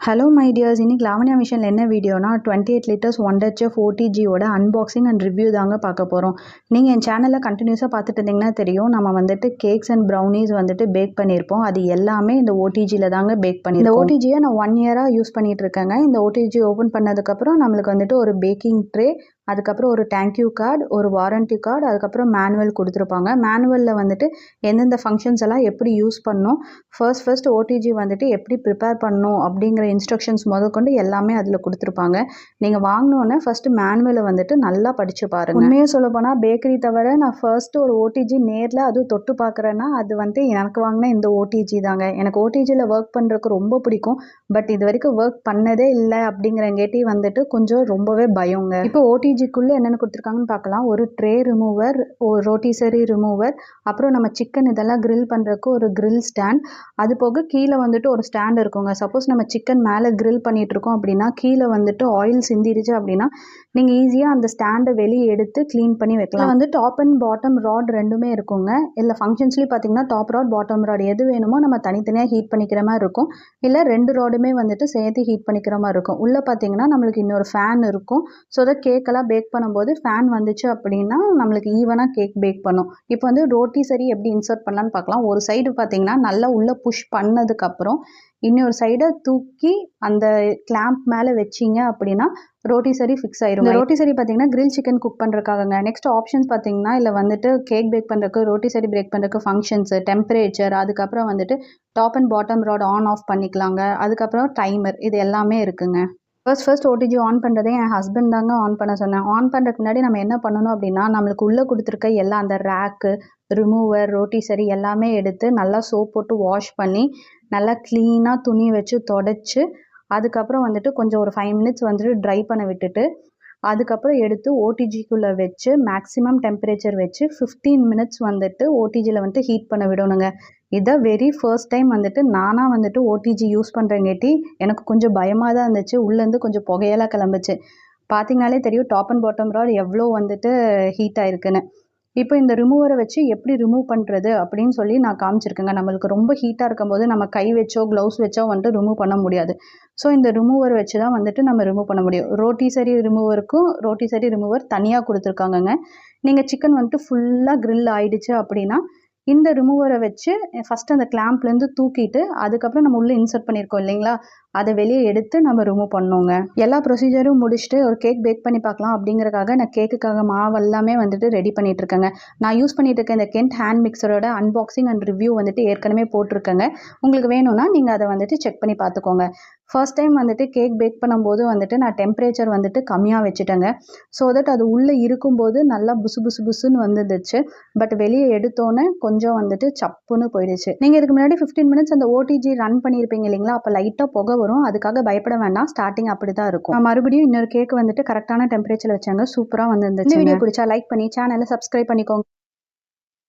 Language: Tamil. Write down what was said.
ஹலோ மை டியர்ஸ், இன்னைக்கு லாவண்யா மிஷனில் என்ன வீடியோனா 28 லிட்டர்ஸ் ஒண்டர் செஃப் ஓடிஜியோட அன்பாக்சிங் அண்ட் ரிவ்யூ தாங்க பார்க்க போகிறோம். நீங்கள் என் சேனலில் கண்டினியூஸாக பார்த்துட்டு இருந்தீங்கன்னா தெரியும், நம்ம வந்துட்டு கேக்ஸ் அண்ட் ப்ரௌனிஸ் வந்துட்டு பேக் பண்ணியிருப்போம். அது எல்லாமே இந்த ஓடிஜியில் தாங்க பேக் பண்ணியிருக்கோம். இந்த ஓடிஜியை நான் 1 இயராக யூஸ் பண்ணிகிட்டு இருக்கேங்க. இந்த ஓடிஜி ஓப்பன் பண்ணதுக்கப்புறம் நம்மளுக்கு வந்துட்டு ஒரு பேக்கிங் ட்ரே, அதுக்கப்புறம் ஒரு தேங்க்யூ கார்டு, ஒரு வாரண்ட்டி கார்டு, அதுக்கப்புறம் மேனுவல் கொடுத்துருப்பாங்க. மேனுவலில் வந்துட்டு எந்தெந்த ஃபங்க்ஷன்ஸ் எல்லாம் எப்படி யூஸ் பண்ணணும், ஃபர்ஸ்ட் ஓடிஜி வந்துட்டு எப்படி ப்ரிப்பேர் பண்ணணும் அப்படிங்கிற இன்ஸ்ட்ரக்ஷன்ஸ் முதற்கொண்டு எல்லாமே அதில் கொடுத்துருப்பாங்க. நீங்கள் வாங்கினோன்னே ஃபஸ்ட்டு மேனுவலை வந்துட்டு நல்லா படித்து பாருங்கள். உண்மையாக சொல்லப்போனால் பேக்கரி தவிர நான் ஃபர்ஸ்ட்டு ஒரு ஓடிஜி நேரில் அதுவும் தொட்டு பார்க்குறேன்னா அது வந்துட்டு எனக்கு வாங்கின இந்த ஓடிஜி தாங்க. எனக்கு ஓடிஜியில் ஒர்க் பண்ணுறதுக்கு ரொம்ப பிடிக்கும். பட் இது வரைக்கும் ஒர்க் பண்ணதே இல்லை அப்படிங்கிறங்கேட்டி வந்துட்டு கொஞ்சம் ரொம்பவே பயங்க. இப்போ ஓடிஜிக்குள்ளே என்னென்ன கொடுத்துருக்காங்கன்னு பார்க்கலாம். ஒரு ட்ரே ரிமூவர், ஒரு ரோட்டிசரி ரிமூவர், அப்புறம் நம்ம சிக்கன் இதெல்லாம் கிரில் பண்ணுறதுக்கு ஒரு கிரில் ஸ்டாண்ட், அது போக கீழே வந்துட்டு ஒரு ஸ்டாண்ட் இருக்குங்க. சப்போஸ் நம்ம சிக்கன் மேலே கிரில் பண்ணிகிட்ருக்கோம் அப்படின்னா கீழே வந்துட்டு ஆயில் சிந்திருச்சு அப்படின்னா நீங்கள் ஈஸியாக அந்த ஸ்டாண்டை வெளியே எடுத்து க்ளீன் பண்ணி வைக்கலாம். வந்து டாப் அண்ட் பாட்டம் ராட் ரெண்டுமே இருக்குங்க. இல்லை ஃபங்க்ஷன்ஸ்லேயும் பார்த்தீங்கன்னா டாப் ராட் பாட்டம் ராட் எது வேணுமோ நம்ம தனித்தனியாக ஹீட் பண்ணிக்கிற மாதிரி இருக்கும். இல்லை 2 ராடுமே வந்துட்டு சேர்த்து ஹீட் பண்ணிக்கிற மாதிரி இருக்கும். உள்ளே பார்த்தீங்கன்னா நம்மளுக்கு இன்னொரு ஃபேன் இருக்கும். ஸோ அதை கேக்கெல்லாம் பேக் பண்ணும்போது ஃபேன் வந்துச்சு அப்படின்னா நம்மளுக்கு ஈவனாக கேக் பேக் பண்ணும். இப்போ வந்து ரோட்டிசரி எப்படி இன்சர்ட் பண்ணலான்னு பார்க்கலாம். ஒரு சைடு பார்த்தீங்கன்னா நல்லா உள்ளே புஷ் பண்ணதுக்கப்புறம் இன்னொரு சைடை தூக்கி அந்த கிளாம்ப் மேலே வச்சிங்க அப்படின்னா ரோட்டிசரி ஃபிக்ஸ் ஆயிரும். இந்த ரோட்டிசரி பார்த்தீங்கன்னா கிரில் சிக்கன் குக் பண்ணுறதுக்காகங்க. நெக்ஸ்ட் ஆப்ஷன்ஸ் பார்த்தீங்கன்னா இல்லை வந்துட்டு கேக் பேக் பண்ணுறதுக்கு, ரோட்டிசரி பேக் பண்ணுறதுக்கு ஃபங்க்ஷன்ஸு, டெம்பரேச்சர், அதுக்கப்புறம் வந்துட்டு top and bottom rod on off பண்ணிக்கலாங்க. அதுக்கப்புறம் டைமர், இது எல்லாமே இருக்குங்க. ஃபர்ஸ்ட் ஓடிஜி ஆன் பண்ணுறதே என் ஹஸ்பண்ட் தாங்க ஆன் பண்ண சொன்னேன். ஆன் பண்ணுறதுக்கு முன்னாடி நம்ம என்ன பண்ணணும் அப்படின்னா நம்மளுக்கு உள்ளே கொடுத்துருக்க எல்லாம் அந்த ரேக்கு, ரிமூவர், ரோட்டிசரி எல்லாமே எடுத்து நல்லா சோப் போட்டு வாஷ் பண்ணி நல்லா க்ளீனாக துணி வச்சு தொடச்சி அதுக்கப்புறம் வந்துட்டு கொஞ்சம் ஒரு 5 மினிட்ஸ் வந்துட்டு ட்ரை பண்ண விட்டுட்டு அதுக்கப்புறம் எடுத்து ஓடிஜிக்குள்ளே வச்சு மேக்ஸிமம் டெம்பரேச்சர் வச்சு 15 மினிட்ஸ் வந்துட்டு ஓடிஜியில் வந்துட்டு ஹீட் பண்ண விடணுங்க. இதை வெரி ஃபர்ஸ்ட் டைம் வந்துட்டு நானாக வந்துட்டு ஓடிஜி யூஸ் பண்ணுறங்காட்டி எனக்கு கொஞ்சம் பயமாக தான் இருந்துச்சு. உள்ளேருந்து கொஞ்சம் புகையெல்லாம் கிளம்புச்சு. பார்த்தீங்கனாலே தெரியும் டாப் அண்ட் பாட்டம் ராட் எவ்வளோ வந்துட்டு ஹீட் ஆயிருக்குன்னு. இப்போ இந்த ரிமூவரை வச்சு எப்படி ரிமூவ் பண்ணுறது அப்படின்னு சொல்லி நான் காமிச்சிருக்கேங்க. நம்மளுக்கு ரொம்ப ஹீட்டாக இருக்கும்போது நம்ம கை வச்சோ க்ளவுஸ் வச்சோ வந்துட்டு ரிமூவ் பண்ண முடியாது. ஸோ இந்த ரிமூவர் வச்சு தான் வந்துட்டு நம்ம ரிமூவ் பண்ண முடியும். ரோட்டிசரி ரிமூவர் தனியாக கொடுத்துருக்காங்கங்க. நீங்கள் சிக்கன் வந்துட்டு ஃபுல்லாக கிரில் ஆயிடுச்சு அப்படின்னா இந்த ரிமூவரை வச்சு ஃபஸ்ட்டு அந்த கிளாம்ப்லேருந்து தூக்கிட்டு அதுக்கப்புறம் நம்ம உள்ளே இன்சர்ட் பண்ணியிருக்கோம் இல்லைங்களா, அதை வெளியே எடுத்து நம்ம ரிமூவ் பண்ணோங்க. எல்லா ப்ரொசீஜரும் முடிச்சுட்டு ஒரு கேக் பேக் பண்ணி பார்க்கலாம் அப்படிங்கிறக்காக நான் கேக்குக்காக மாவு எல்லாமே வந்துட்டு ரெடி பண்ணிட்டு இருக்கேங்க. நான் யூஸ் பண்ணிட்டு இருக்க இந்த கென்ட் ஹேண்ட் மிக்சரோட அன்பாக்சிங் அண்ட் ரிவ்யூ வந்துட்டு ஏற்கனவே போட்டிருக்கேங்க. உங்களுக்கு வேணும்னா நீங்கள் அதை வந்துட்டு செக் பண்ணி பார்த்துக்கோங்க. ஃபர்ஸ்ட் டைம் வந்துட்டு கேக் பேக் பண்ணும்போது வந்துட்டு நான் டெம்பரேச்சர் வந்துட்டு கம்மியாக வச்சுட்டேங்க. ஸோ தட் அது உள்ளே இருக்கும்போது நல்லா புசுன்னு வந்துடுச்சு. பட் வெளியே எடுத்தோன்னே கொஞ்சம் வந்துட்டு சப்புன்னு போயிடுச்சு. நீங்கள் இதுக்கு முன்னாடி 15 மினிட்ஸ் அந்த ஓடிஜி ரன் பண்ணியிருப்பீங்க இல்லைங்களா, அப்போ லைட்டாக புகை வரும். அதுக்காக பயப்பட வேண்டாம், ஸ்டார்டிங் அப்படி தான் இருக்கும். நான் மறுபடியும் இன்னொரு கேக் வந்துட்டு கரெக்டான டெம்பரேச்சர் வச்சாங்க, சூப்பராக வந்துருந்துச்சு. இந்த வீடியோ பிடிச்சா லைக் பண்ணி சேனலை சப்ஸ்கிரைப் பண்ணிக்கோங்க.